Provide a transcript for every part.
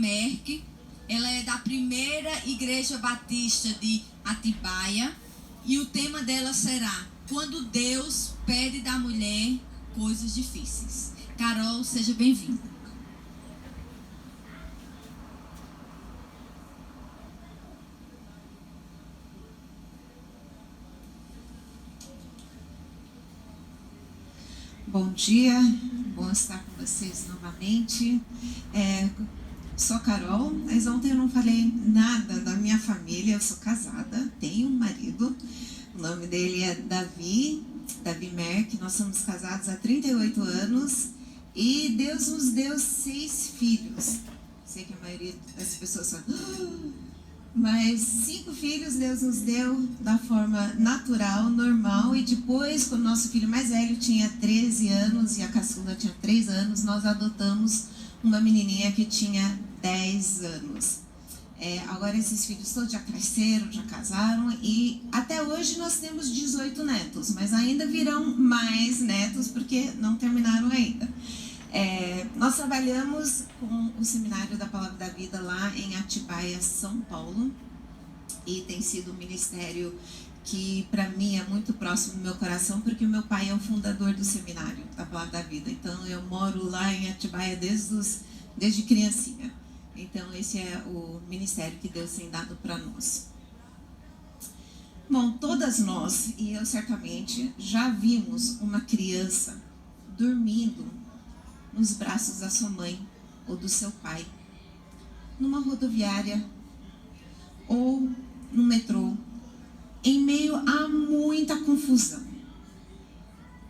Merck. Ela é da primeira Igreja Batista de Atibaia. E o tema dela será: quando Deus pede da mulher coisas difíceis. Carol, seja bem-vinda. Bom dia, bom estar com vocês novamente. Sou Carol, mas ontem eu não falei nada da minha família. Eu sou casada, tenho um marido, o nome dele é Davi Merck. Nós somos casados há 38 anos e Deus nos deu 6 filhos. Sei que a maioria das pessoas falam, mas 5 filhos Deus nos deu da forma natural, normal. E depois, quando o nosso filho mais velho tinha 13 anos e a caçula tinha 3 anos, nós adotamos uma menininha que tinha 10 anos. Agora esses filhos todos já cresceram, já casaram e até hoje nós temos 18 netos, mas ainda virão mais netos porque não terminaram ainda. Nós trabalhamos com o Seminário da Palavra da Vida lá em Atibaia, São Paulo, e tem sido um ministério que para mim é muito próximo do meu coração, porque o meu pai é o fundador do Seminário da Palavra da Vida. Então eu moro lá em Atibaia desde criancinha. Então esse é o ministério que Deus tem dado para nós. Bom, todas nós, e eu certamente, já vimos uma criança dormindo nos braços da sua mãe ou do seu pai, numa rodoviária ou no metrô, em meio a muita confusão.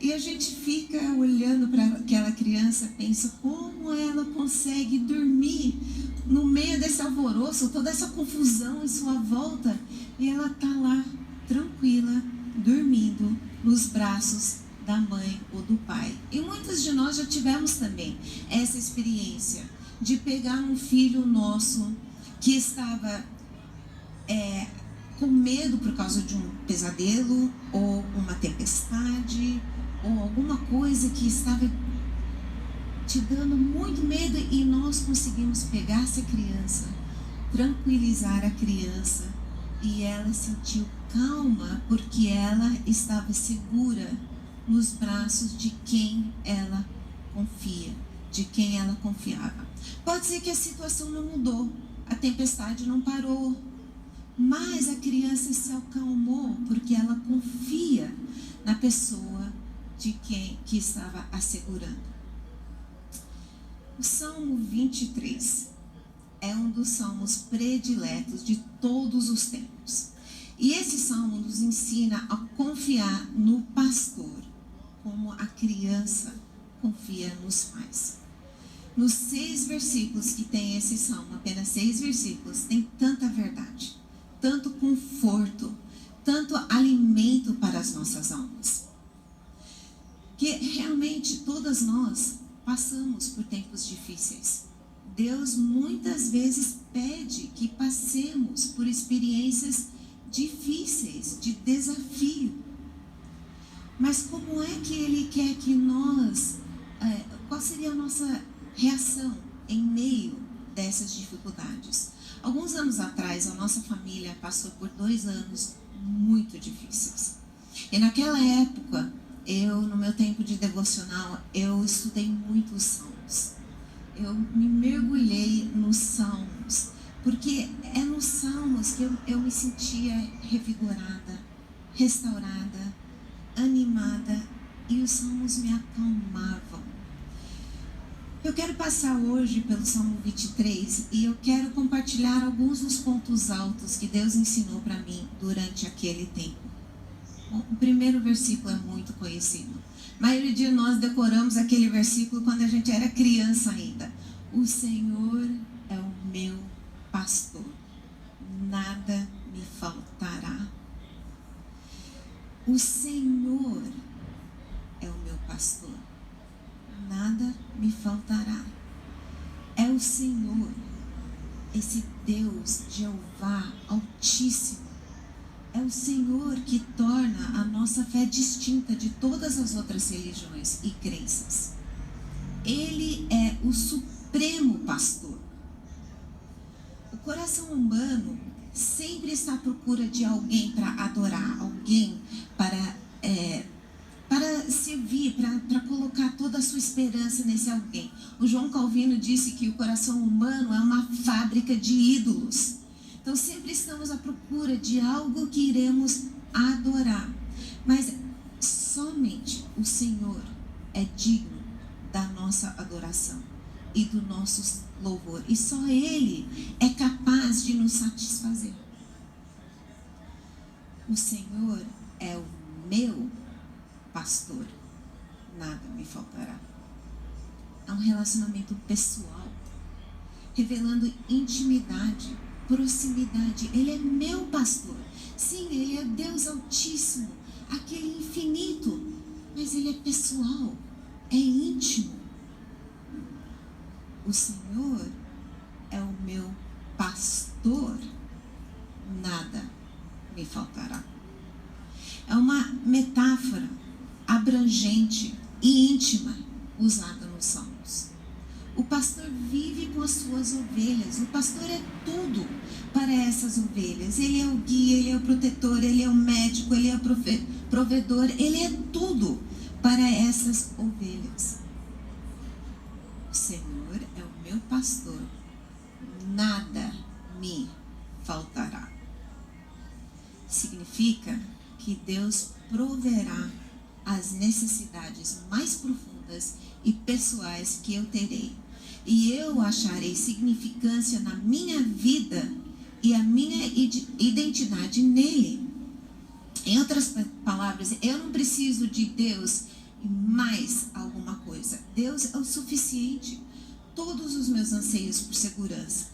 E a gente fica olhando para aquela criança, pensa como ela consegue dormir no meio desse alvoroço, toda essa confusão em sua volta, e ela está lá, tranquila, dormindo nos braços da mãe ou do pai. E muitos de nós já tivemos também essa experiência de pegar um filho nosso que estava com medo por causa de um pesadelo ou uma tempestade ou alguma coisa que estava te dando muito medo, e nós conseguimos pegar essa criança, tranquilizar a criança, e ela sentiu calma porque ela estava segura nos braços de quem ela confia, de quem ela confiava. Pode ser que a situação não mudou, a tempestade não parou, mas a criança se acalmou porque ela confia na pessoa de quem que estava assegurando. O Salmo 23 é um dos salmos prediletos de todos os tempos. E esse salmo nos ensina a confiar no pastor, como a criança confia nos pais. Nos 6 versículos que tem esse salmo, apenas 6 versículos, tem tanta verdade, tanto conforto, tanto alimento para as nossas almas, que realmente todas nós passamos por tempos difíceis. Deus muitas vezes pede que passemos por experiências difíceis, de desafio. Mas como é que Ele quer que nós, qual seria a nossa reação em meio dessas dificuldades? Alguns anos atrás, a nossa família passou por 2 anos muito difíceis. E naquela época, no meu tempo de devocional, eu estudei muito os Salmos. Eu me mergulhei nos Salmos, porque é nos Salmos que eu me sentia revigorada, restaurada, animada, e os Salmos me acalmavam. Eu quero passar hoje pelo Salmo 23 e eu quero compartilhar alguns dos pontos altos que Deus ensinou para mim durante aquele tempo. O primeiro versículo é muito conhecido. A maioria de nós decoramos aquele versículo quando a gente era criança ainda. O Senhor é o meu pastor, nada me faltará. O Senhor é o meu pastor, nada me faltará. É o Senhor, esse Deus, Jeová Altíssimo. É o Senhor que torna a nossa fé distinta de todas as outras religiões e crenças. Ele é o supremo pastor. coração humano sempre está à procura de alguém para adorar, alguém para servir, para colocar toda a sua esperança nesse alguém. O João Calvino disse que o coração humano é uma fábrica de ídolos. Então sempre estamos à procura de algo que iremos adorar. Mas somente o Senhor é digno da nossa adoração e do nosso louvor. E só Ele é capaz de nos satisfazer. O Senhor é o meu pastor, nada me faltará. É um relacionamento pessoal, revelando intimidade, proximidade. Ele é meu pastor. Sim, Ele é Deus Altíssimo, aquele infinito, mas Ele é pessoal, é íntimo. O Senhor é o meu pastor, nada me faltará. É uma metáfora abrangente e íntima usada nos Salmos. O pastor vive com as suas ovelhas. O pastor é tudo para essas ovelhas. Ele é o guia, ele é o protetor, ele é o médico, ele é o provedor. Ele é tudo para essas ovelhas. O Senhor é o meu pastor. Nada me faltará. Significa que Deus proverá as necessidades mais profundas e pessoais que eu terei. E eu acharei significância na minha vida e a minha identidade nele. Em outras palavras, eu não preciso de Deus e mais alguma coisa. Deus é o suficiente. Todos os meus anseios por segurança,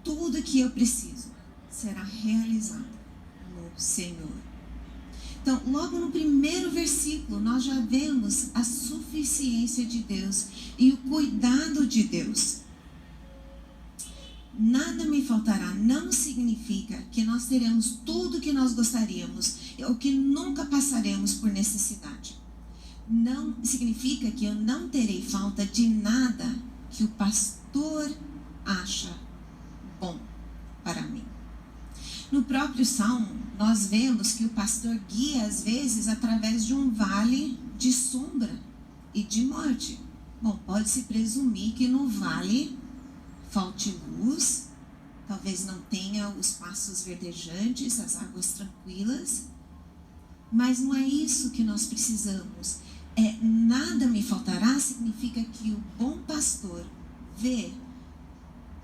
tudo que eu preciso, será realizado no Senhor. Então, logo no primeiro versículo, nós já vemos a suficiência de Deus e o cuidado de Deus. Nada me faltará não significa que nós teremos tudo que nós gostaríamos ou que nunca passaremos por necessidade. Não significa que eu não terei falta de nada que o pastor acha bom para mim. No próprio Salmo, nós vemos que o pastor guia, às vezes, através de um vale de sombra e de morte. Bom, pode-se presumir que no vale falte luz, talvez não tenha os pastos verdejantes, as águas tranquilas, mas não é isso que nós precisamos. Nada me faltará significa que o bom pastor vê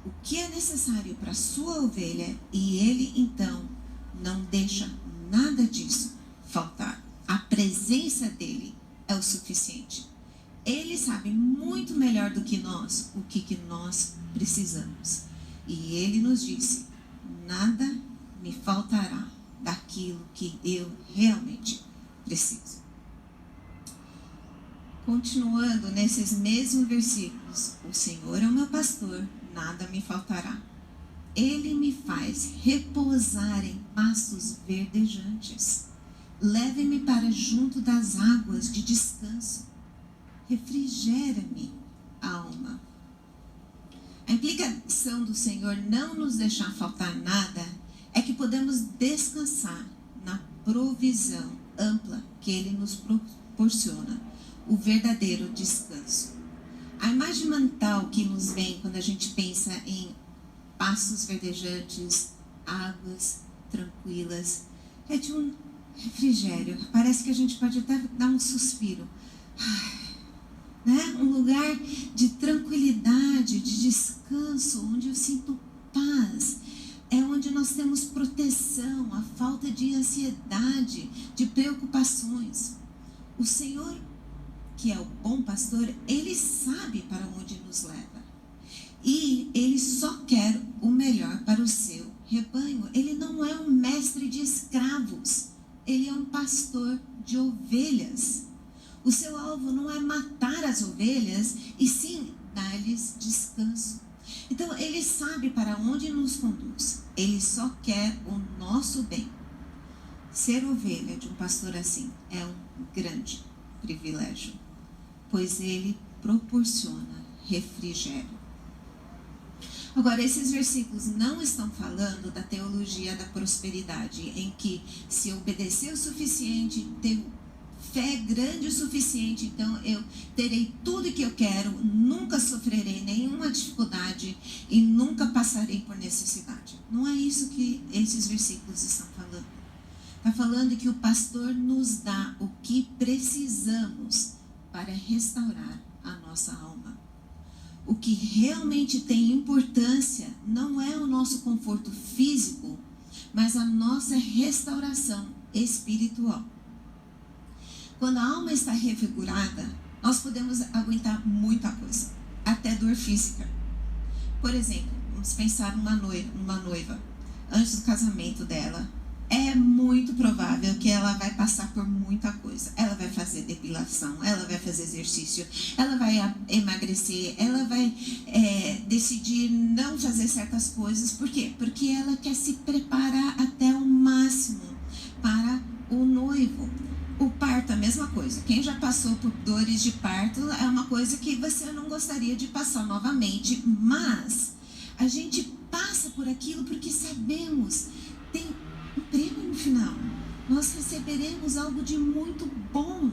o que é necessário para a sua ovelha e ele, então, não deixa nada disso faltar. A presença dele é o suficiente. Ele sabe muito melhor do que nós o que nós precisamos. E ele nos disse: nada me faltará daquilo que eu realmente preciso. Continuando nesses mesmos versículos, o Senhor é o meu pastor, nada me faltará. Ele me faz repousar em pastos verdejantes. Leve-me para junto das águas de descanso. Refrigera-me a alma. A implicação do Senhor não nos deixar faltar nada é que podemos descansar na provisão ampla que Ele nos proporciona, o verdadeiro descanso. A imagem mental que nos vem quando a gente pensa em pastos verdejantes, águas tranquilas, é de um refrigério. Parece que a gente pode até dar um suspiro. Né? Um lugar de tranquilidade, de descanso, onde eu sinto paz. É onde nós temos proteção, a falta de ansiedade, de preocupações. O Senhor, que é o bom pastor, Ele sabe para onde nos leva. E Ele só quer o melhor para o seu rebanho. Ele não é um mestre de escravos. Ele é um pastor de ovelhas. O seu alvo não é matar as ovelhas, e sim dar-lhes descanso. Então, Ele sabe para onde nos conduz. Ele só quer o nosso bem. Ser ovelha de um pastor assim é um grande privilégio, pois Ele proporciona refrigério. Agora, esses versículos não estão falando da teologia da prosperidade, em que se eu obedecer o suficiente, ter fé grande o suficiente, então eu terei tudo que eu quero, nunca sofrerei nenhuma dificuldade e nunca passarei por necessidade. Não é isso que esses versículos estão falando. Está falando que o pastor nos dá o que precisamos para restaurar a nossa alma. O que realmente tem importância não é o nosso conforto físico, mas a nossa restauração espiritual. Quando a alma está revigorada, nós podemos aguentar muita coisa, até dor física. Por exemplo, vamos pensar numa noiva, antes do casamento dela. É muito provável que ela vai passar por muita coisa. Ela vai fazer depilação, ela vai fazer exercício, ela vai emagrecer, ela vai decidir não fazer certas coisas. Por quê? Porque ela quer se preparar até o máximo para o noivo. O parto é a mesma coisa. Quem já passou por dores de parto é uma coisa que você não gostaria de passar novamente, mas a gente passa por aquilo porque sabemos, tem um prêmio no final. Nós receberemos algo de muito bom.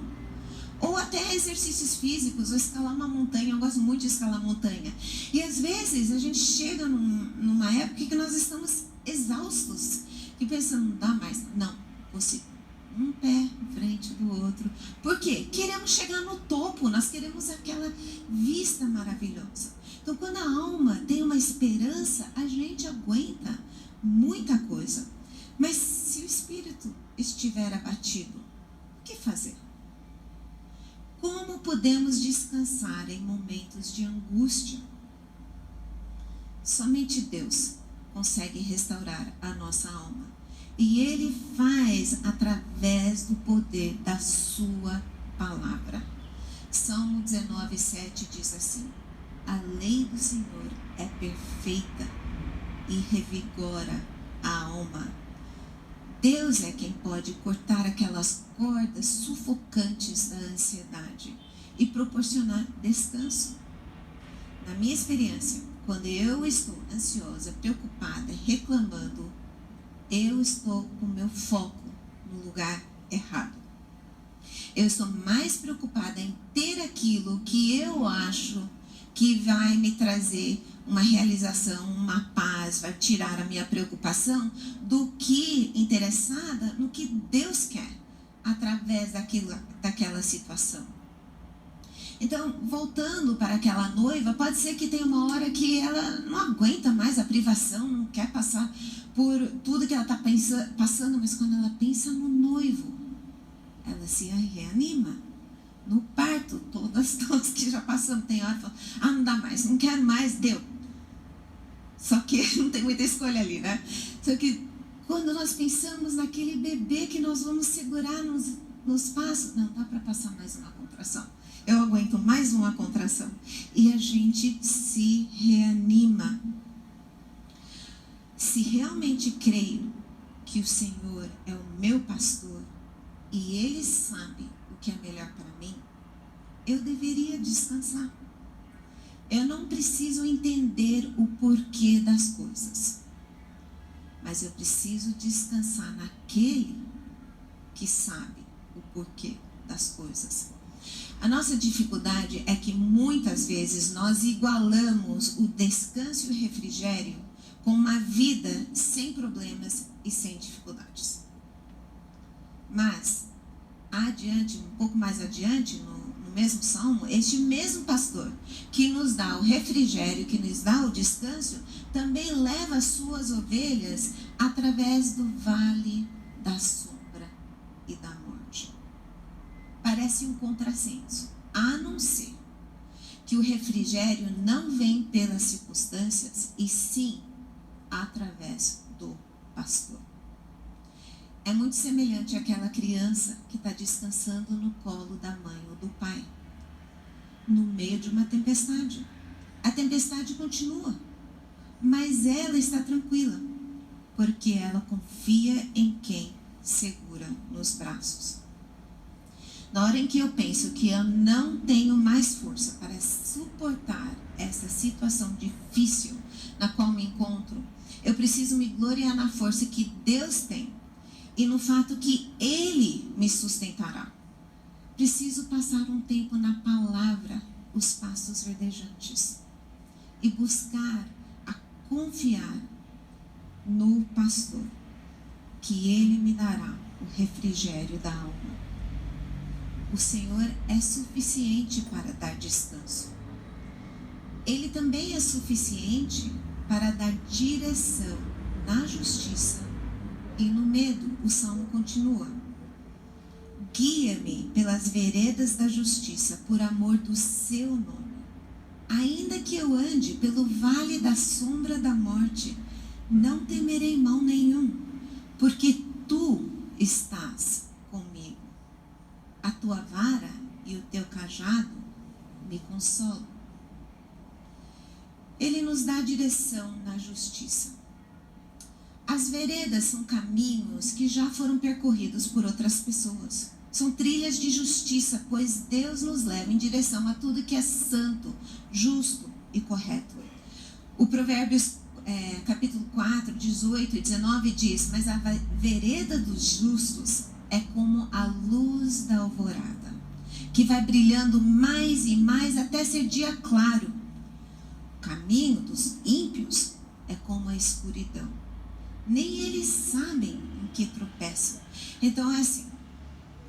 Ou até exercícios físicos, ou escalar uma montanha. Eu gosto muito de escalar montanha. E às vezes a gente chega numa época que nós estamos exaustos, que pensamos, não dá mais. Não, consigo. Um pé em frente do outro. Por quê? Queremos chegar no topo, nós queremos aquela vista maravilhosa. Então, quando a alma tem uma esperança, a gente aguenta muita coisa. Mas se o espírito estiver abatido, o que fazer? Como podemos descansar em momentos de angústia? Somente Deus consegue restaurar a nossa alma. E Ele faz através do poder da sua palavra. Salmo 19:7 diz assim: a lei do Senhor é perfeita e revigora a alma. Deus é quem pode cortar aquelas cordas sufocantes da ansiedade e proporcionar descanso. Na minha experiência, quando eu estou ansiosa, preocupada, reclamando, eu estou com o meu foco no lugar errado. Eu estou mais preocupada em ter aquilo que eu acho que vai me trazer uma realização, uma paz, vai tirar a minha preocupação, do que interessada no que Deus quer através daquela situação. Então, voltando para aquela noiva, pode ser que tenha uma hora que ela não aguenta mais a privação, não quer passar por tudo que ela está passando, mas quando ela pensa no noivo, ela se reanima. No parto, todas que já passamos, tem hora que falam, não dá mais, não quero mais, deu. Só que não tem muita escolha ali, né? Só que quando nós pensamos naquele bebê que nós vamos segurar nos passos, não dá para passar mais uma contração. Eu aguento mais uma contração. E a gente se reanima. Se realmente creio que o Senhor é o meu pastor e Ele sabe o que é melhor para mim, eu deveria descansar. Eu não preciso entender o porquê das coisas, mas eu preciso descansar naquele que sabe o porquê das coisas. A nossa dificuldade é que muitas vezes nós igualamos o descanso e o refrigério com uma vida sem problemas e sem dificuldades. Mas, um pouco mais adiante, no mesmo salmo, este mesmo pastor que nos dá o refrigério, que nos dá o descanso, também leva as suas ovelhas através do vale da sombra e da morte. Parece um contrassenso, a não ser que o refrigério não vem pelas circunstâncias, e sim através do pastor. É muito semelhante àquela criança que está descansando no colo da mãe ou do pai, no meio de uma tempestade. A tempestade continua, mas ela está tranquila, porque ela confia em quem segura nos braços. Na hora em que eu penso que eu não tenho mais força para suportar essa situação difícil, na preciso me gloriar na força que Deus tem e no fato que Ele me sustentará. Preciso passar um tempo na palavra, os pastos verdejantes, e buscar a confiar no pastor, que Ele me dará o refrigério da alma. O Senhor é suficiente para dar descanso. Ele também é suficiente para dar direção na justiça e no medo. O salmo continua: guia-me pelas veredas da justiça, por amor do seu nome. Ainda que eu ande pelo vale da sombra da morte, não temerei mal nenhum, porque tu estás comigo. A tua vara e o teu cajado me consolam. Ele nos dá direção na justiça. As veredas são caminhos que já foram percorridos por outras pessoas. São trilhas de justiça, pois Deus nos leva em direção a tudo que é santo, justo e correto. O Provérbios capítulo 4, 18 e 19 diz: mas a vereda dos justos é como a luz da alvorada, que vai brilhando mais e mais até ser dia claro. O caminho dos ímpios é como a escuridão. Nem eles sabem em que tropeçam. Então é assim,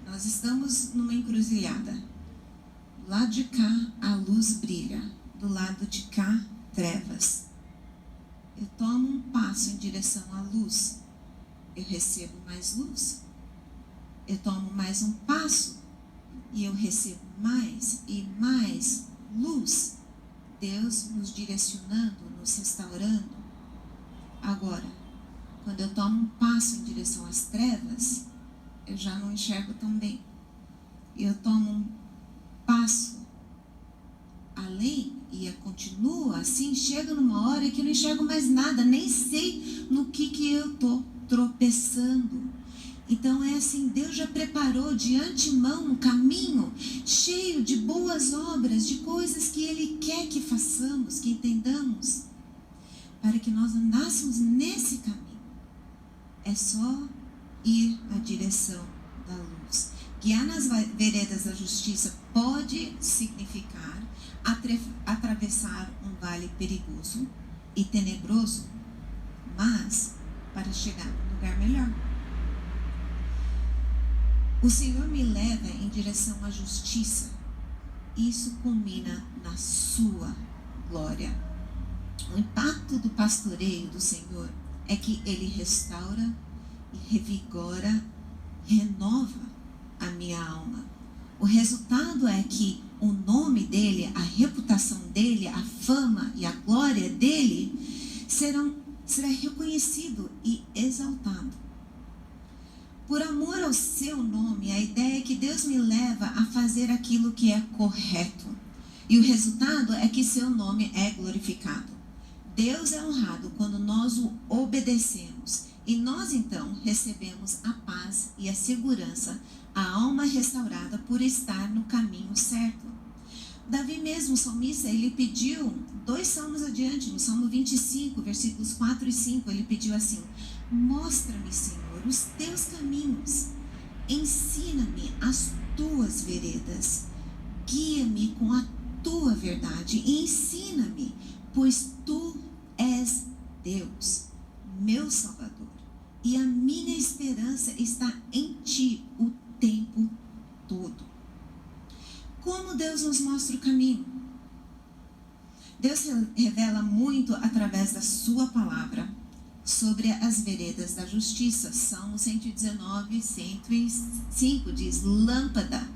nós estamos numa encruzilhada. Do lado de cá, a luz brilha. Do lado de cá, trevas. Eu tomo um passo em direção à luz, eu recebo mais luz. Eu tomo mais um passo e eu recebo mais e mais luz. Deus nos direcionando, nos restaurando. Agora, quando eu tomo um passo em direção às trevas, eu já não enxergo tão bem. Eu tomo um passo além e eu continuo assim, chega numa hora que eu não enxergo mais nada, nem sei no que eu estou tropeçando. Então é assim, Deus já preparou de antemão um caminho cheio de boas obras, de coisas que Ele quer que façamos, que entendamos, para que nós andássemos nesse caminho. É só ir na direção da luz. Guiar nas veredas da justiça pode significar atravessar um vale perigoso e tenebroso, mas para chegar num lugar melhor. O Senhor me leva em direção à justiça. Isso culmina na sua glória. O impacto do pastoreio do Senhor é que Ele restaura e revigora, renova a minha alma. O resultado é que o nome dEle, a reputação dEle, a fama e a glória dEle será reconhecido e exaltado. Por amor ao seu nome, a ideia é que Deus me leva a fazer aquilo que é correto. E o resultado é que seu nome é glorificado. Deus é honrado quando nós o obedecemos. E nós então recebemos a paz e a segurança, a alma restaurada por estar no caminho certo. Davi mesmo, o salmista, ele pediu 2 salmos adiante, no Salmo 25, versículos 4 e 5, ele pediu assim: mostra-me, Senhor, os teus caminhos, ensina-me as tuas veredas, guia-me com a tua verdade e ensina-me, pois tu és Deus, meu Salvador, e a minha esperança está em ti o tempo todo. Como Deus nos mostra o caminho? Deus revela muito através da sua palavra sobre as veredas da justiça. Salmo 119, 105 diz: lâmpada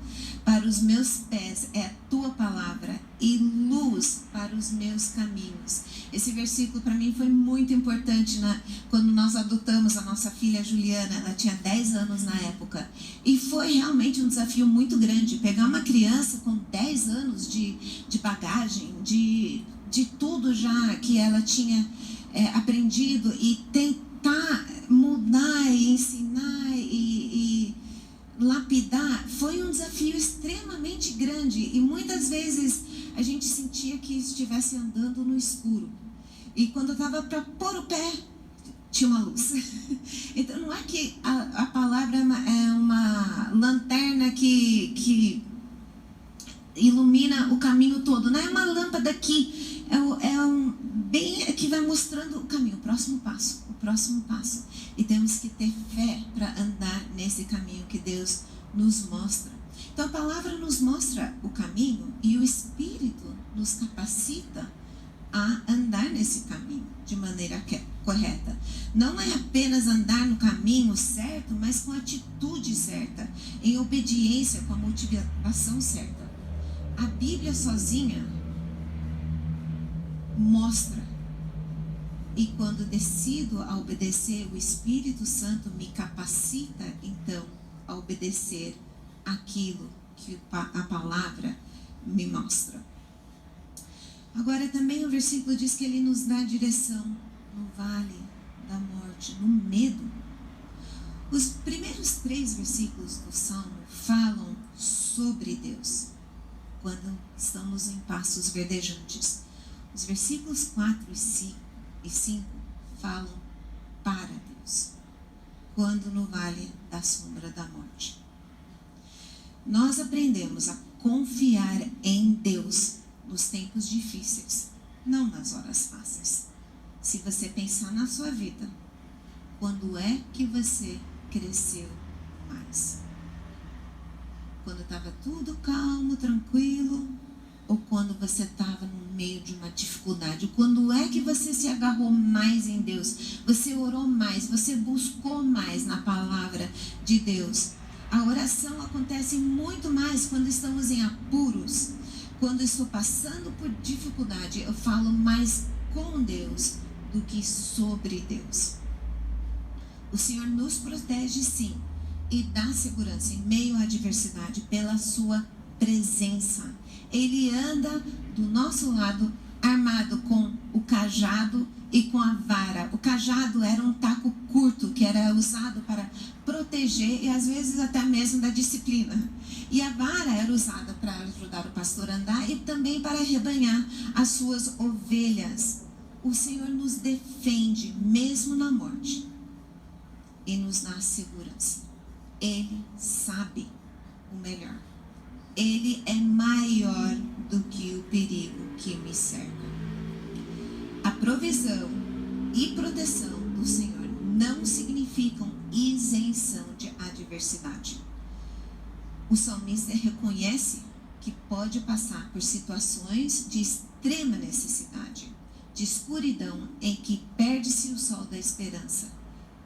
para os meus pés é a tua palavra e luz para os meus caminhos. Esse versículo para mim foi muito importante quando nós adotamos a nossa filha Juliana. Ela tinha 10 anos na época e foi realmente um desafio muito grande pegar uma criança com 10 anos de bagagem, de tudo já que ela tinha aprendido, e tentar mudar e ensinar e lapidar. Foi um desafio extremamente grande e muitas vezes a gente sentia que estivesse andando no escuro. E quando eu estava para pôr o pé, tinha uma luz. Então não é que a palavra é uma lanterna que ilumina o caminho todo, não é uma lâmpada que que vai mostrando o caminho, o próximo passo. E temos que ter fé para andar nesse caminho que Deus nos mostra. Então a palavra nos mostra o caminho e o Espírito nos capacita a andar nesse caminho de maneira correta. Não é apenas andar no caminho certo, mas com a atitude certa, em obediência, com a motivação certa. A Bíblia sozinha mostra. E quando decido a obedecer, o Espírito Santo me capacita, então, a obedecer aquilo que a palavra me mostra. Agora também o versículo diz que ele nos dá direção no vale da morte, no medo. Os primeiros 3 versículos do Salmo falam sobre Deus, quando estamos em pastos verdejantes. Os versículos 4 e 5 falam para Deus, quando no vale da sombra da morte. Nós aprendemos a confiar em Deus nos tempos difíceis, não nas horas fáceis. Se você pensar na sua vida, quando é que você cresceu mais? Quando estava tudo calmo, tranquilo, ou quando você estava no meio de uma dificuldade? Quando é que você se agarrou mais em Deus? Você orou mais, você buscou mais na palavra de Deus? A oração acontece muito mais quando estamos em apuros. Quando estou passando por dificuldade, eu falo mais com Deus do que sobre Deus. O Senhor nos protege, sim, e dá segurança em meio à adversidade pela sua presença. Ele anda do nosso lado armado com o cajado e com a vara. O cajado era um taco curto que era usado para proteger e às vezes até mesmo da disciplina. E a vara era usada para ajudar o pastor a andar e também para arrebanhar as suas ovelhas. O Senhor nos defende mesmo na morte e nos dá segurança. Ele sabe o melhor. Ele é maior do que o perigo que me cerca. A provisão e proteção do Senhor não significam isenção de adversidade. O salmista reconhece que pode passar por situações de extrema necessidade, de escuridão em que perde-se o sol da esperança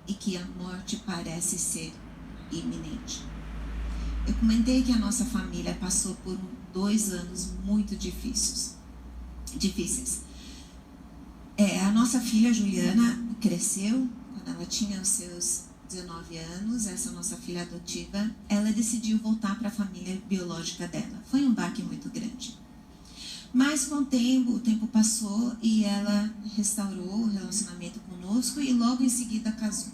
e que a morte parece ser iminente. Eu comentei que a nossa família passou por 2 anos muito difíceis. A nossa filha Juliana cresceu quando ela tinha os seus 19 anos. Essa nossa filha adotiva, ela decidiu voltar para a família biológica dela. Foi um baque muito grande. Mas com o tempo passou e ela restaurou o relacionamento conosco e logo em seguida casou.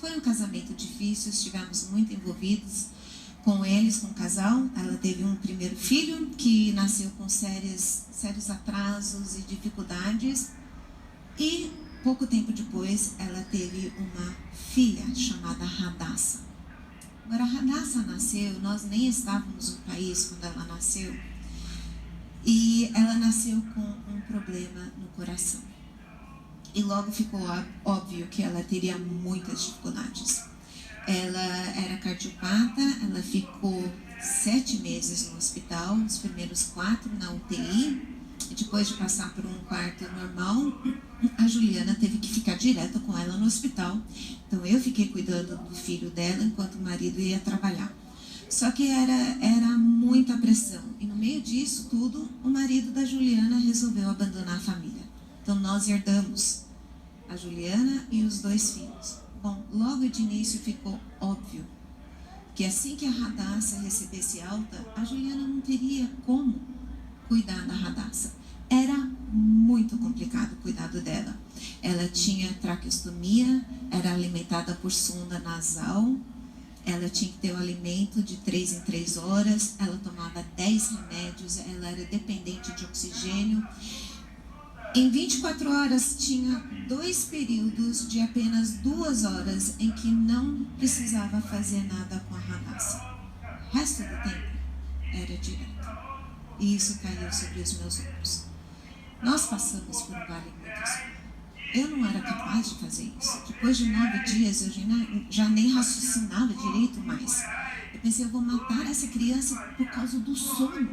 Foi um casamento difícil, estivemos muito envolvidos com eles, com o casal. Ela teve um primeiro filho que nasceu com sérios atrasos e dificuldades. E pouco tempo depois, ela teve uma filha chamada Radassa. Agora, a Radassa nasceu, nós nem estávamos no país quando ela nasceu. E ela nasceu com um problema no coração. E logo ficou óbvio que ela teria muitas dificuldades. Ela era cardiopata, ela ficou 7 meses no hospital, os primeiros 4 na UTI. E depois de passar por um parto normal, a Juliana teve que ficar direto com ela no hospital. Então eu fiquei cuidando do filho dela enquanto o marido ia trabalhar. Só que era muita pressão. E no meio disso tudo, o marido da Juliana resolveu abandonar a família. Então nós herdamos a Juliana e os 2 filhos. Bom, logo de início ficou óbvio que assim que a Radassa recebesse alta, a Juliana não teria como cuidar da Radassa. Era muito complicado o cuidado dela. Ela tinha traqueostomia, era alimentada por sonda nasal, ela tinha que ter o alimento de 3 em 3 horas, ela tomava 10 remédios, ela era dependente de oxigênio. Em 24 horas tinha 2 períodos de apenas 2 horas em que não precisava fazer nada com a Hadassah. O resto do tempo era direto. E isso caiu sobre os meus ombros. Nós passamos por um vale muito escuro. Eu não era capaz de fazer isso. Depois de 9 dias eu já nem raciocinava direito mais. Eu pensei, eu vou matar essa criança por causa do sono,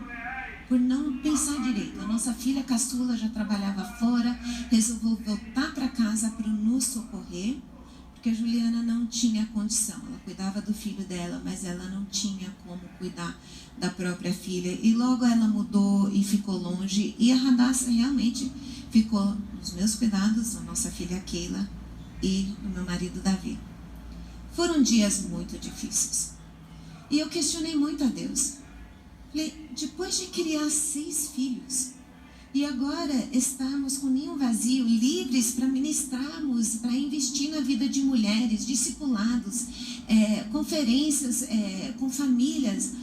por não pensar direito. A nossa filha caçula já trabalhava fora, resolveu voltar para casa para nos socorrer, porque a Juliana não tinha condição. Ela cuidava do filho dela, mas ela não tinha como cuidar da própria filha. E logo ela mudou e ficou longe. E a Hadassah realmente ficou nos meus cuidados, a nossa filha Keila e o meu marido Davi. Foram dias muito difíceis. E eu questionei muito a Deus. Falei, depois de criar 6 filhos, e agora estamos com ninho vazio, livres para ministrarmos, para investir na vida de mulheres, discipulados, conferências com famílias.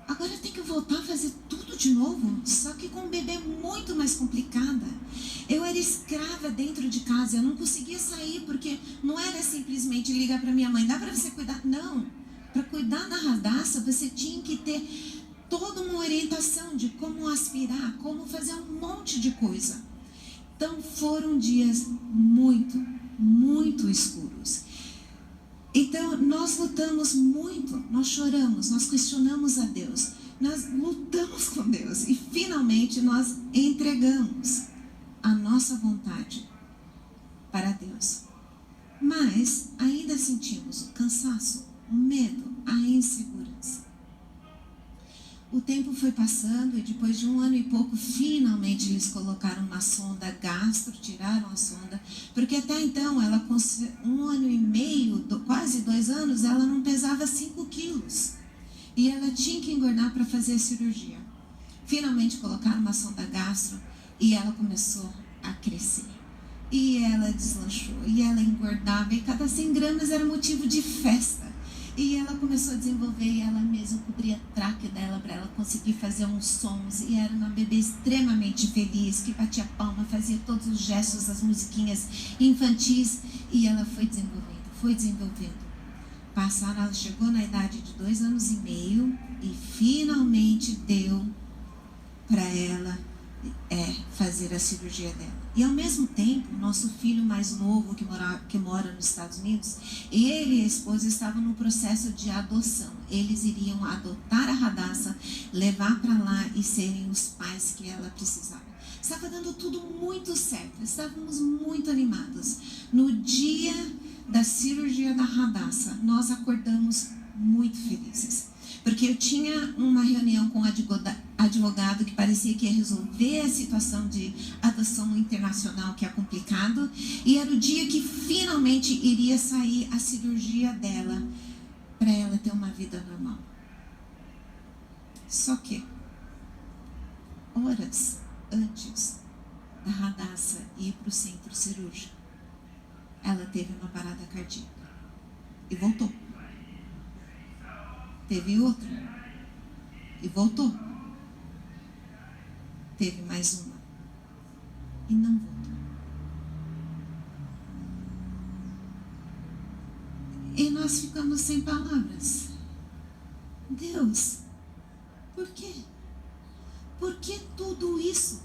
Agora tem que voltar a fazer tudo de novo, só que com um bebê muito mais complicada. Eu era escrava dentro de casa, eu não conseguia sair, porque não era simplesmente ligar para minha mãe, dá para você cuidar? Não, para cuidar da Hadassah você tinha que ter toda uma orientação de como aspirar, como fazer um monte de coisa. Então foram dias muito, muito escuros. Então nós lutamos muito, nós choramos, nós questionamos a Deus, nós lutamos com Deus e finalmente nós entregamos a nossa vontade para Deus. Mas ainda sentimos o cansaço, o medo, a insegurança. O tempo foi passando e depois de 1 ano e pouco, finalmente eles colocaram uma sonda gastro, tiraram a sonda, porque até então, ela com 1 ano e meio, quase 2 anos, ela não pesava 5 quilos. E ela tinha que engordar para fazer a cirurgia. Finalmente colocaram uma sonda gastro e ela começou a crescer. E ela deslanchou, e ela engordava, e cada 100 gramas era motivo de festa. E ela começou a desenvolver, e ela mesma cobria a tráquea dela para ela conseguir fazer uns sons. E era uma bebê extremamente feliz, que batia palma, fazia todos os gestos, as musiquinhas infantis. E ela foi desenvolvendo. Ela chegou na idade de 2 anos e meio e finalmente deu para ela fazer a cirurgia dela. E ao mesmo tempo, nosso filho mais novo, que mora nos Estados Unidos, ele e a esposa estavam no processo de adoção. Eles iriam adotar a Hadassah, levar para lá e serem os pais que ela precisava. Estava dando tudo muito certo, estávamos muito animados. No dia da cirurgia da Hadassah, nós acordamos muito felizes. Porque eu tinha uma reunião com um advogado que parecia que ia resolver a situação de adoção internacional, que é complicado. E era o dia que finalmente iria sair a cirurgia dela, para ela ter uma vida normal. Só que, horas antes da Hadassah ir para o centro cirúrgico, ela teve uma parada cardíaca e voltou. Teve outra e voltou. Teve mais uma e não voltou. E nós ficamos sem palavras. Deus, por quê? Por que tudo isso?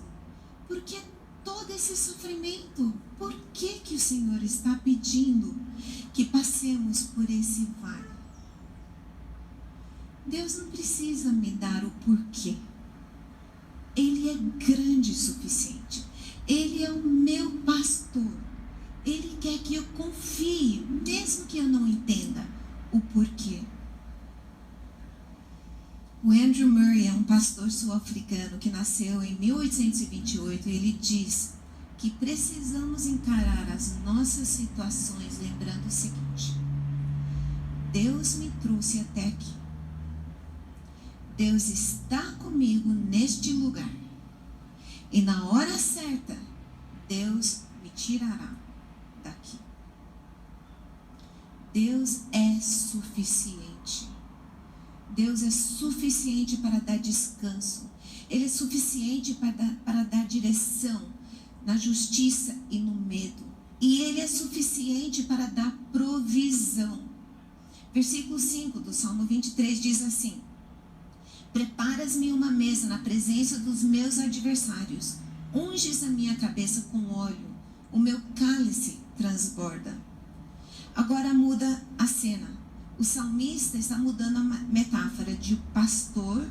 Por que todo esse sofrimento? Por que o Senhor está pedindo que passemos por esse vale? Deus não precisa me dar o porquê. Ele é grande o suficiente. Ele é o meu pastor. Ele quer que eu confie, mesmo que eu não entenda o porquê. O Andrew Murray é um pastor sul-africano que nasceu em 1828. Ele diz que precisamos encarar as nossas situações lembrando o seguinte: Deus me trouxe até aqui. Deus está comigo neste lugar. E na hora certa, Deus me tirará daqui. Deus é suficiente. Deus é suficiente para dar descanso. Ele é suficiente para dar direção. na justiça e no medo. E ele é suficiente para dar provisão. Versículo 5 do Salmo 23 diz assim: preparas-me uma mesa na presença dos meus adversários. Unges a minha cabeça com óleo. O meu cálice transborda. Agora muda a cena. O salmista está mudando a metáfora de pastor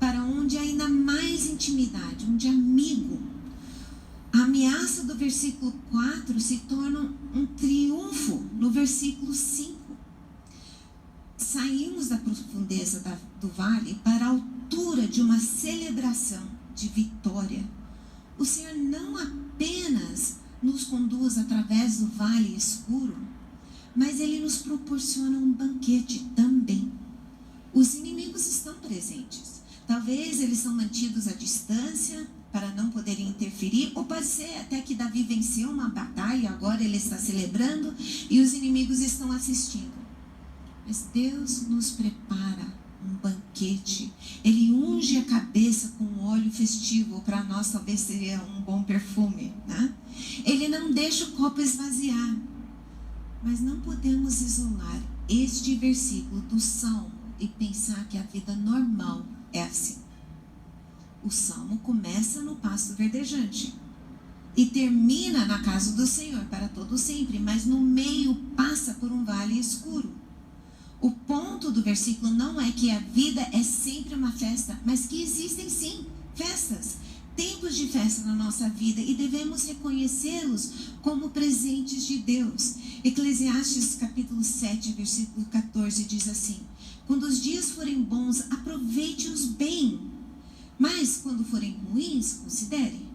para onde há ainda mais intimidade, onde é amigo. A ameaça do versículo 4 se torna um triunfo no versículo 5. Saímos da profundeza do vale para a altura de uma celebração de vitória. O Senhor não apenas nos conduz através do vale escuro, mas Ele nos proporciona um banquete também. Os inimigos estão presentes. Talvez eles são mantidos à distância para não poderem interferir, ou pode ser até que Davi venceu uma batalha e agora ele está celebrando e os inimigos estão assistindo. Mas Deus nos prepara um banquete. Ele unge a cabeça com óleo festivo. Para nós talvez seria um bom perfume, né? Ele não deixa o copo esvaziar. Mas não podemos isolar este versículo do Salmo e pensar que a vida normal é assim. O Salmo começa no pasto verdejante e termina na casa do Senhor para todo sempre, mas no meio passa por um vale escuro. O ponto do versículo não é que a vida é sempre uma festa, mas que existem sim festas, tempos de festa na nossa vida e devemos reconhecê-los como presentes de Deus. Eclesiastes capítulo 7, versículo 14 diz assim: quando os dias forem bons, aproveite-os bem, mas quando forem ruins, considere,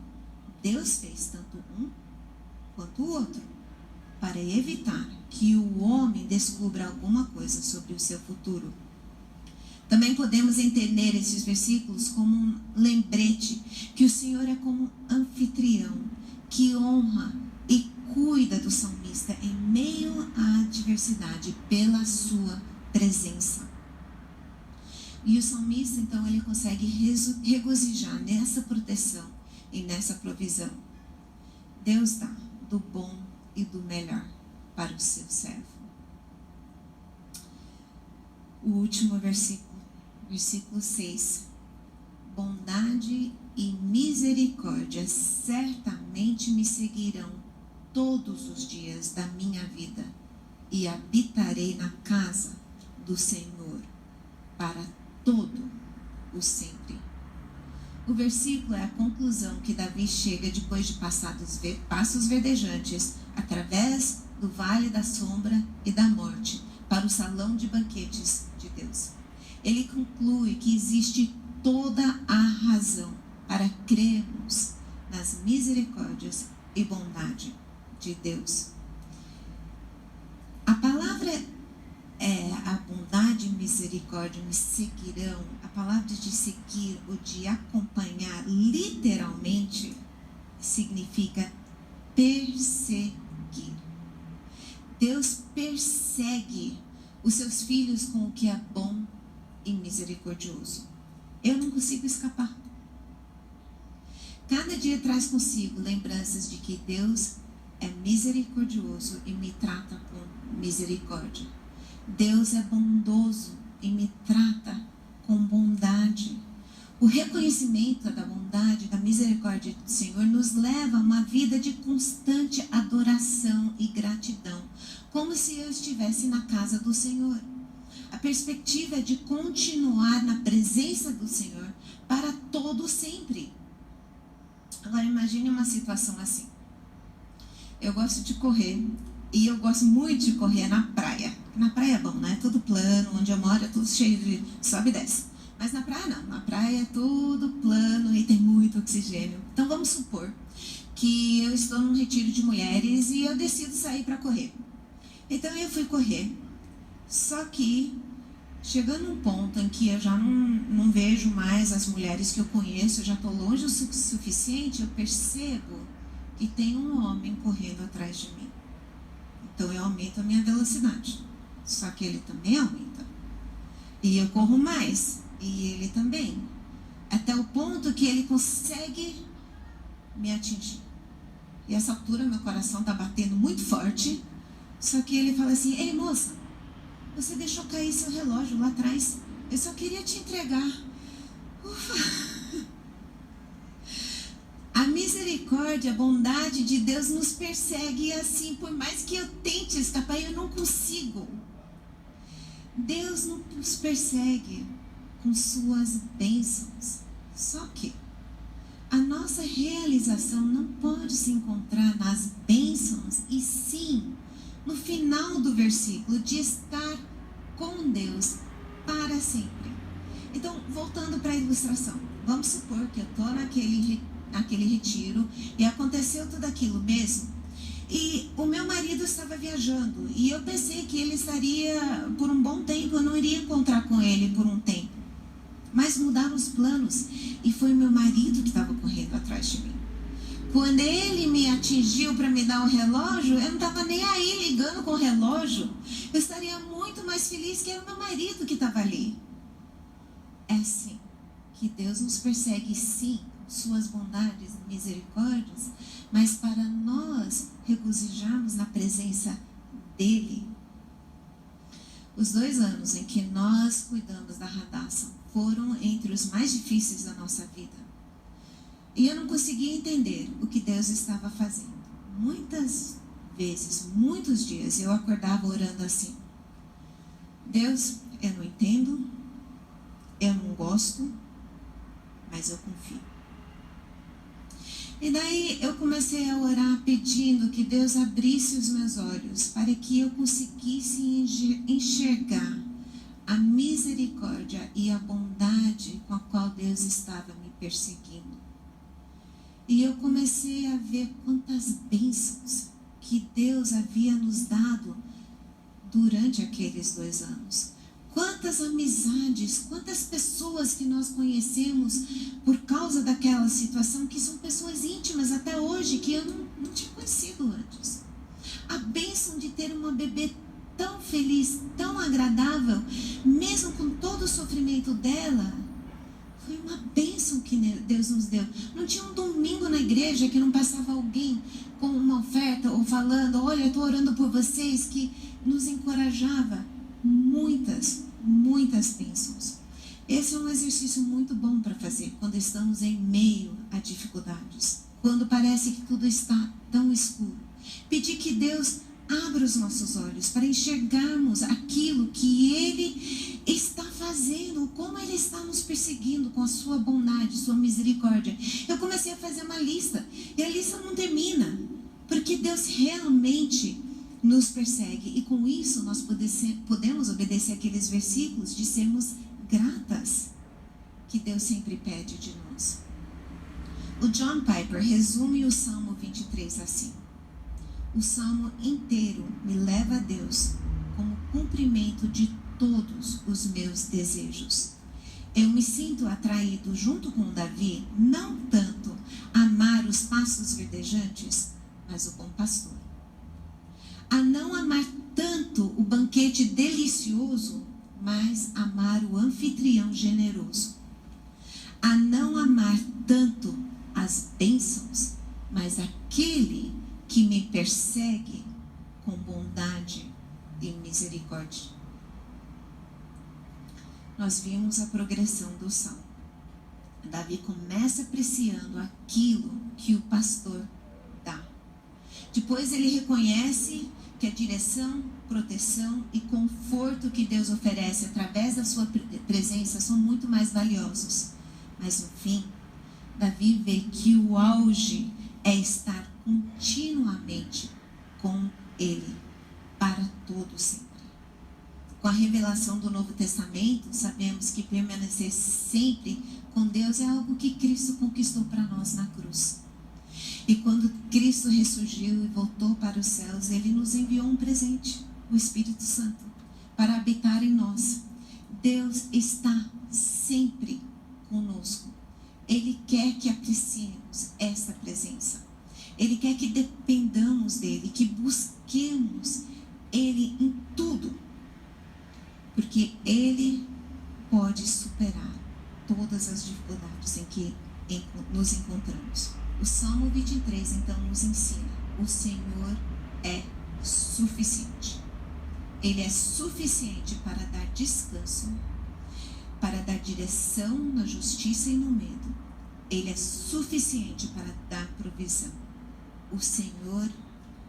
Deus fez tanto um quanto o outro, para evitar que o homem descubra alguma coisa sobre o seu futuro. Também podemos entender esses versículos como um lembrete que o Senhor é como anfitrião, que honra e cuida do salmista em meio à adversidade pela sua presença. E o salmista, então, ele consegue regozijar nessa proteção e nessa provisão. Deus dá do bom e do melhor para o seu servo. O último versículo, versículo 6. Bondade e misericórdia certamente me seguirão todos os dias da minha vida e habitarei na casa do Senhor para todo o sempre. O versículo é a conclusão que Davi chega depois de passar dos passos verdejantes, através do vale da sombra e da morte, para o salão de banquetes de Deus. Ele conclui que existe toda a razão para crermos nas misericórdias e bondade de Deus. A palavra a bondade e misericórdia me seguirão. A palavra de seguir ou de acompanhar literalmente significa perseguir. Deus persegue os seus filhos com o que é bom e misericordioso. Eu não consigo escapar. Cada dia traz consigo lembranças de que Deus é misericordioso e me trata com misericórdia. Deus é bondoso e me trata com bondade. O reconhecimento da bondade, da misericórdia do Senhor nos leva a uma vida de constante adoração e gratidão, como se eu estivesse na casa do Senhor. A perspectiva é de continuar na presença do Senhor para todo sempre. Agora imagine uma situação assim. Eu gosto de correr e eu gosto muito de correr na praia. Na praia é bom, né? Tudo plano, onde eu moro é tudo cheio de sobe e desce. Mas na praia não, na praia é tudo plano e tem muito oxigênio. Então vamos supor que eu estou num retiro de mulheres e eu decido sair para correr. Então eu fui correr, só que chegando um ponto em que eu já não vejo mais as mulheres que eu conheço, eu já estou longe o suficiente, eu percebo que tem um homem correndo atrás de mim. Então eu aumento a minha velocidade, só que ele também aumenta. E eu corro mais, e ele também. Até o ponto que ele consegue me atingir. E essa altura meu coração está batendo muito forte. Só que ele fala assim: ei moça, você deixou cair seu relógio lá atrás. Eu só queria te entregar. Ufa. A misericórdia, a bondade de Deus nos persegue, e assim, por mais que eu tente escapar, eu não consigo. Deus nos persegue com suas bênçãos. Só que a nossa realização não pode se encontrar nas bênçãos, e sim no final do versículo, de estar com Deus para sempre. Então, voltando para a ilustração, vamos supor que eu estou naquele retiro e aconteceu tudo aquilo mesmo, e o meu marido estava viajando, e eu pensei que ele estaria por um bom tempo, eu não iria encontrar com ele por um tempo, mas mudaram os planos, e foi meu marido que estava correndo atrás de mim. Quando ele me atingiu para me dar o relógio, eu não estava nem aí ligando com o relógio. Eu estaria muito mais feliz que era o meu marido que estava ali. É assim que Deus nos persegue, sim, suas bondades e misericórdias, mas para nós regozijarmos na presença dele. Os 2 anos em que nós cuidamos da Hadassah foram entre os mais difíceis da nossa vida. E eu não conseguia entender o que Deus estava fazendo. Muitas vezes, muitos dias, eu acordava orando assim: Deus, eu não entendo, eu não gosto, mas eu confio. E daí eu comecei a orar pedindo que Deus abrisse os meus olhos para que eu conseguisse enxergar a misericórdia e a bondade com a qual Deus estava me perseguindo. E eu comecei a ver quantas bênçãos que Deus havia nos dado durante aqueles 2 anos. Quantas amizades, quantas pessoas que nós conhecemos por causa daquela situação, que são pessoas íntimas até hoje, que eu não tinha conhecido antes. A bênção de ter uma bebê tão feliz, tão agradável, mesmo com todo o sofrimento dela, foi uma bênção que Deus nos deu. Não tinha um domingo na igreja que não passava alguém com uma oferta ou falando: olha, eu estou orando por vocês, que nos encorajava. Muitas bênçãos. Esse é um exercício muito bom para fazer quando estamos em meio a dificuldades, quando parece que tudo está tão escuro. Pedir que Deus abra os nossos olhos para enxergarmos aquilo que Ele está fazendo, como Ele está nos perseguindo com a sua bondade, sua misericórdia. Eu comecei a fazer uma lista, e a lista não termina, porque Deus realmente nos persegue, e com isso nós podemos obedecer aqueles versículos de sermos gratas, que Deus sempre pede de nós. O John Piper resume o Salmo 23 assim: o Salmo inteiro me leva a Deus como cumprimento de todos os meus desejos. Eu me sinto atraído, junto com Davi, não tanto a amar os pastos verdejantes, mas o bom pastor. A não amar tanto o banquete delicioso, mas amar o anfitrião generoso. A não amar tanto as bênçãos, mas aquele que me persegue com bondade e misericórdia. Nós vimos a progressão do Salmo. Davi começa apreciando aquilo que o pastor dá. Depois ele reconhece que a direção, proteção e conforto que Deus oferece através da sua presença são muito mais valiosos. Mas no fim, Davi vê que o auge é estar continuamente com Ele, para todo sempre. Com a revelação do Novo Testamento, sabemos que permanecer sempre com Deus é algo que Cristo conquistou para nós na cruz. E quando Cristo ressurgiu e voltou para os céus, Ele nos enviou um presente, o Espírito Santo, para habitar em nós. Deus está sempre conosco. Ele quer que apreciemos essa presença. Ele quer que dependamos dEle, que busquemos Ele em tudo. Porque Ele pode superar todas as dificuldades em aqui nos encontramos. O Salmo 23, então, nos ensina: o Senhor é suficiente. Ele é suficiente para dar descanso, para dar direção na justiça e no medo. Ele é suficiente para dar provisão. O Senhor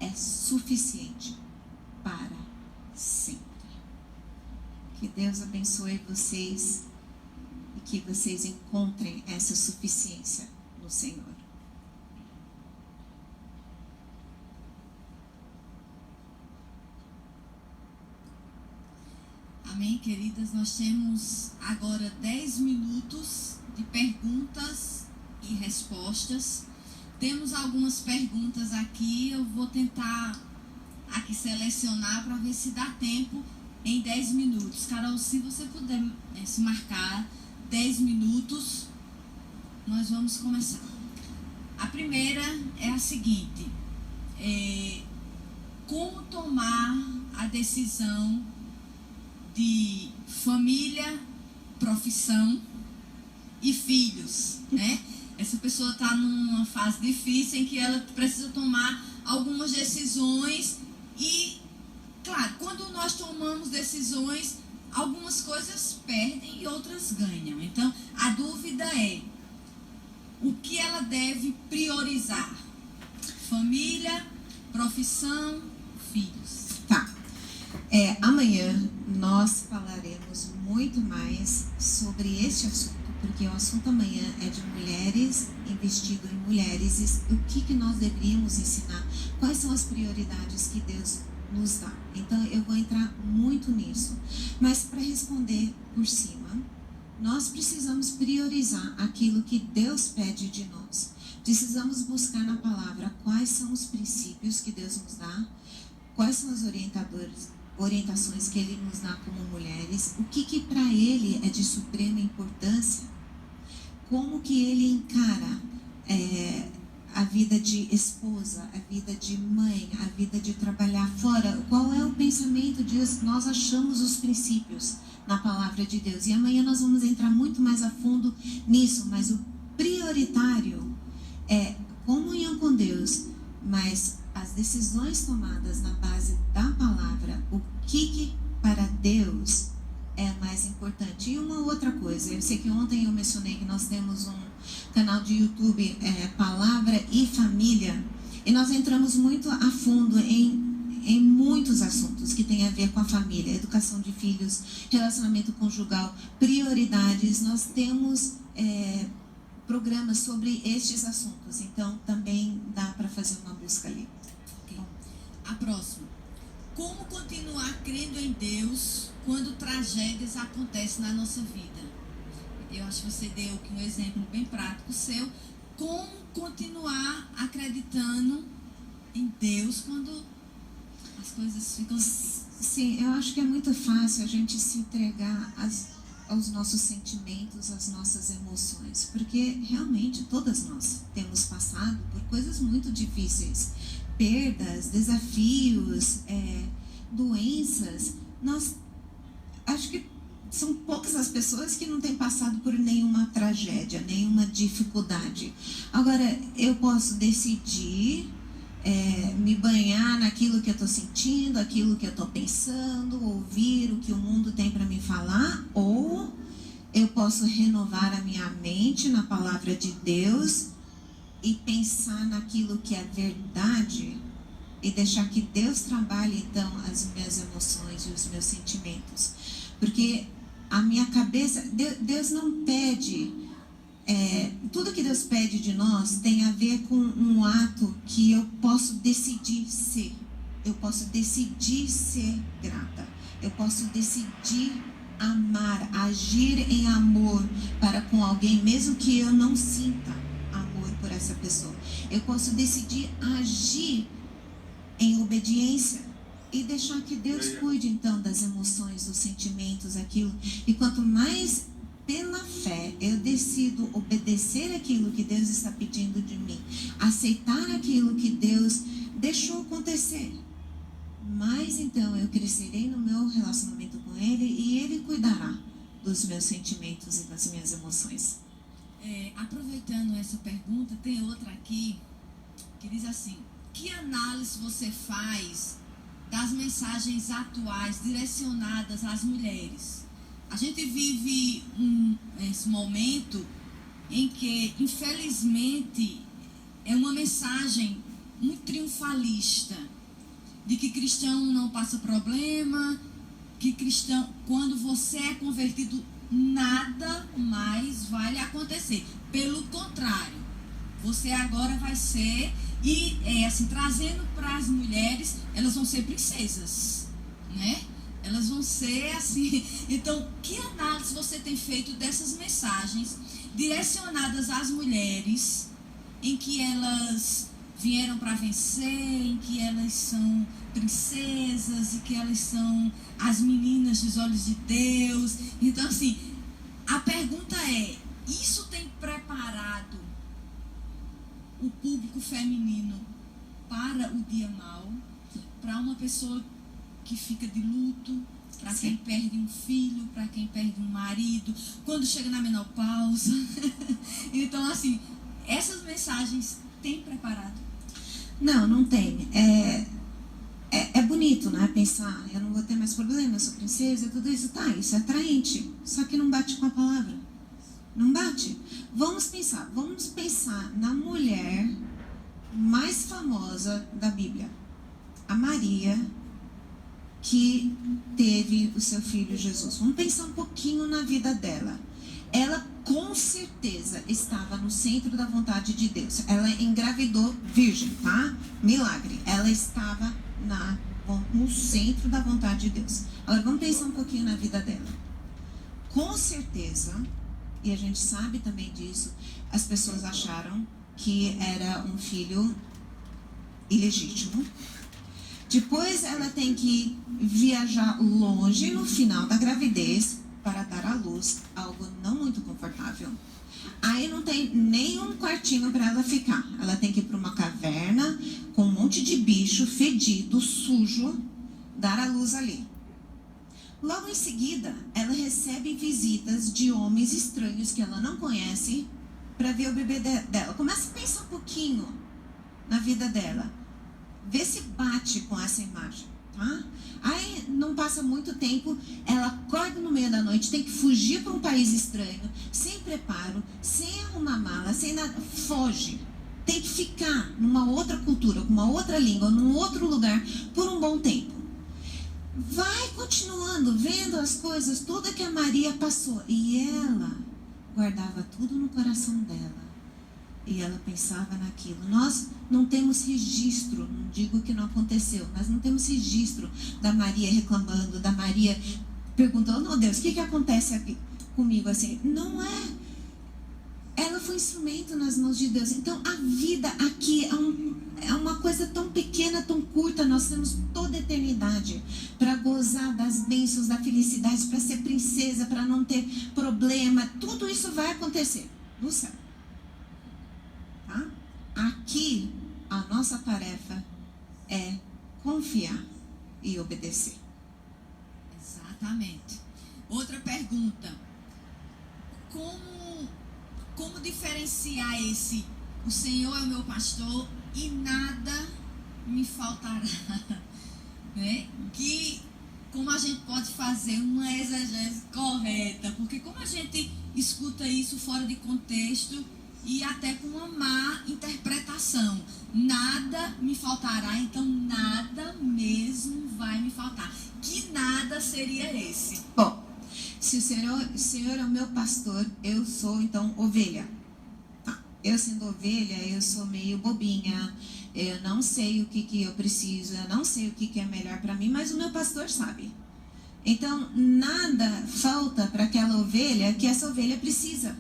é suficiente para sempre. Que Deus abençoe vocês e que vocês encontrem essa suficiência no Senhor. Amém, queridas? Nós temos agora 10 minutos de perguntas e respostas. Temos algumas perguntas aqui, eu vou tentar aqui selecionar para ver se dá tempo em 10 minutos. Carol, se você puder se marcar 10 minutos, nós vamos começar. A primeira é a seguinte: como tomar a decisão de família, profissão e filhos, né? Essa pessoa está numa fase difícil em que ela precisa tomar algumas decisões e, claro, quando nós tomamos decisões, algumas coisas perdem e outras ganham. Então, a dúvida é: o que ela deve priorizar? Família, profissão, filhos. Tá. Amanhã nós falaremos muito mais sobre este assunto, porque o assunto amanhã é de mulheres, investido em mulheres, e o que nós deveríamos ensinar, quais são as prioridades que Deus nos dá. Então eu vou entrar muito nisso, mas para responder por cima, nós precisamos priorizar aquilo que Deus pede de nós. Precisamos buscar na palavra quais são os princípios que Deus nos dá, quais são as orientações que Ele nos dá como mulheres, o que para Ele é de suprema importância, como que Ele encara a vida de esposa, a vida de mãe, a vida de trabalhar fora, qual é o pensamento de Deus. Nós achamos os princípios na palavra de Deus, e amanhã nós vamos entrar muito mais a fundo nisso, mas o prioritário é comunhão com Deus, mas as decisões tomadas na base da palavra, o que para Deus é mais importante. E uma outra coisa, eu sei que ontem eu mencionei que nós temos um canal de YouTube, Palavra e Família, e nós entramos muito a fundo em muitos assuntos que tem a ver com a família, educação de filhos, relacionamento conjugal, prioridades. Nós temos programas sobre estes assuntos, então também dá para fazer uma busca ali. Okay. A próxima: como continuar crendo em Deus quando tragédias acontecem na nossa vida? Eu acho que você deu aqui um exemplo bem prático seu. Como continuar acreditando em Deus quando as coisas ficam difíceis? Sim, eu acho que é muito fácil a gente se entregar aos nossos sentimentos, às nossas emoções, porque realmente todas nós temos passado por coisas muito difíceis, perdas, desafios, doenças. Nós acho que são poucas as pessoas que não têm passado por nenhuma tragédia, nenhuma dificuldade. Agora, eu posso decidir me banhar naquilo que eu estou sentindo, aquilo que eu estou pensando, ouvir o que o mundo tem para me falar, ou eu posso renovar a minha mente na palavra de Deus e pensar naquilo que é verdade e deixar que Deus trabalhe então as minhas emoções e os meus sentimentos. Porque a minha cabeça, Deus não pede, tudo que Deus pede de nós tem a ver com um ato que eu posso decidir ser. Eu posso decidir ser grata. Eu posso decidir amar, agir em amor para com alguém, mesmo que eu não sinta amor por essa pessoa. Eu posso decidir agir em obediência e deixar que Deus cuide então das emoções, dos sentimentos, aquilo. E quanto mais pela fé eu decido obedecer aquilo que Deus está pedindo de mim, aceitar aquilo que Deus deixou acontecer, mais então eu crescerei no meu relacionamento com Ele e Ele cuidará dos meus sentimentos e das minhas emoções. Aproveitando essa pergunta, tem outra aqui que diz assim: que análise você faz das mensagens atuais direcionadas às mulheres? A gente vive esse momento em que, infelizmente, é uma mensagem muito triunfalista de que cristão não passa problema, que cristão, quando você é convertido, nada mais vai lhe acontecer. Pelo contrário, você agora vai ser, e assim, trazendo para as mulheres, elas vão ser princesas, né? Elas vão ser assim. Então, que análise você tem feito dessas mensagens direcionadas às mulheres, em que elas vieram para vencer, em que elas são princesas, e que elas são as meninas dos olhos de Deus? Então, assim, a pergunta é: isso tem preparado o público feminino para o dia mau, para uma pessoa que fica de luto, para quem perde um filho, para quem perde um marido, quando chega na menopausa? Então, assim, essas mensagens têm preparado? Não, não tem. É bonito, né? Pensar, eu não vou ter mais problema, eu sou princesa, tudo isso. Tá, isso é atraente. Só que não bate com a palavra. Não bate. Vamos pensar na mulher mais famosa da Bíblia. A Maria, que teve o seu filho Jesus. Vamos pensar um pouquinho na vida dela. Ela com certeza estava no centro da vontade de Deus. Ela engravidou virgem, tá? Milagre. Ela estava no centro da vontade de Deus. Agora vamos pensar um pouquinho na vida dela. Com certeza, e a gente sabe também disso, as pessoas acharam que era um filho ilegítimo. Depois ela tem que viajar longe no final da gravidez para dar à luz, algo não muito confortável. Aí não tem nenhum quartinho para ela ficar. Ela tem que ir para uma caverna com um monte de bicho fedido, sujo, dar à luz ali. Logo em seguida, ela recebe visitas de homens estranhos que ela não conhece para ver o bebê dela. Começa a pensar um pouquinho na vida dela. Vê se bate com essa imagem, tá? Aí não passa muito tempo, ela acorda no meio da noite, tem que fugir para um país estranho, sem preparo, sem arrumar mala, sem nada, foge. Tem que ficar numa outra cultura, com uma outra língua, num outro lugar, por um bom tempo. Vai continuando, vendo as coisas, tudo que a Maria passou. E ela guardava tudo no coração dela. E ela pensava naquilo. Nós não temos registro, não digo que não aconteceu, mas não temos registro da Maria reclamando, da Maria perguntando: oh Deus, o que acontece aqui comigo assim? Não é. Ela foi instrumento nas mãos de Deus. Então a vida aqui é uma coisa tão pequena, tão curta. Nós temos toda a eternidade para gozar das bênçãos, da felicidade, para ser princesa, para não ter problema. Tudo isso vai acontecer no céu. Tá? Aqui, a nossa tarefa é confiar e obedecer. Exatamente. Outra pergunta: como diferenciar o Senhor é o meu pastor e nada me faltará? Né? Como a gente pode fazer uma exegese correta? Porque como a gente escuta isso fora de contexto e até com uma má interpretação. Nada me faltará, então nada mesmo vai me faltar. Que nada seria esse? Bom, se o Senhor é o meu pastor, eu sou então ovelha. Tá. Eu sendo ovelha, eu sou meio bobinha, eu não sei o que eu preciso, eu não sei o que é melhor para mim, mas o meu pastor sabe. Então, nada falta para aquela ovelha que essa ovelha precisa.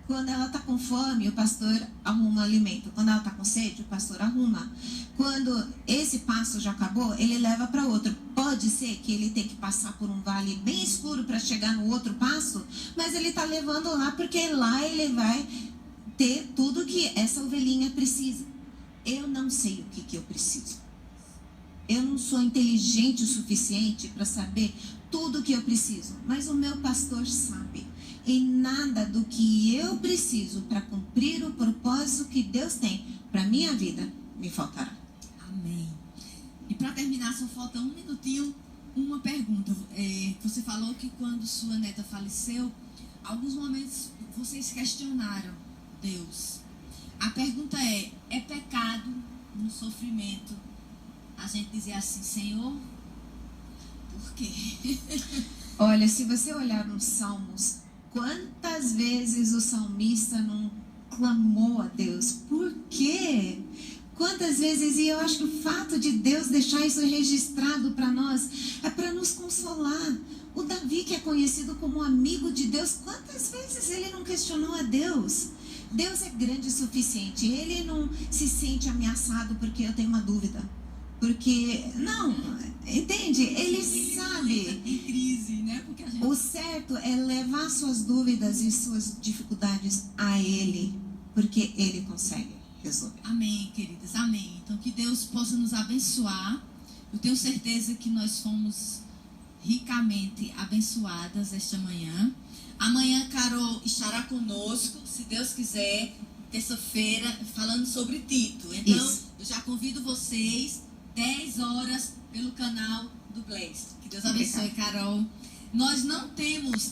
Quando ela está com fome, o pastor arruma alimento. Quando ela está com sede, o pastor arruma. Quando esse passo já acabou, ele leva para outro. Pode ser que ele tenha que passar por um vale bem escuro para chegar no outro passo, mas ele está levando lá porque lá ele vai ter tudo que essa ovelhinha precisa. Eu não sei o que eu preciso. Eu não sou inteligente o suficiente para saber tudo o que eu preciso, mas o meu pastor sabe. e nada do que eu preciso para cumprir o propósito que Deus tem para minha vida me faltará. Amém. E para terminar, só falta um minutinho, uma pergunta. Você falou que quando sua neta faleceu, alguns momentos vocês questionaram Deus. A pergunta é pecado no sofrimento a gente dizer assim, Senhor, por quê? Olha, se você olhar nos Salmos, quantas vezes o salmista não clamou a Deus? Por quê? Quantas vezes, e eu acho que o fato de Deus deixar isso registrado para nós é para nos consolar. O Davi, que é conhecido como amigo de Deus, quantas vezes ele não questionou a Deus? Deus é grande o suficiente, ele não se sente ameaçado porque eu tenho uma dúvida. Porque, não, entende? Ele sabe. Em crise, né? Porque a gente... O certo é levar suas dúvidas e suas dificuldades a Ele, porque Ele consegue resolver. Amém, queridas, amém. Então que Deus possa nos abençoar. Eu tenho certeza que nós fomos ricamente abençoadas esta manhã. Amanhã Carol estará conosco, se Deus quiser, terça-feira, falando sobre Tito. Então, Isso. eu já convido vocês, 10 horas, pelo canal do Blessed. Que Deus abençoe, Carol. Nós não temos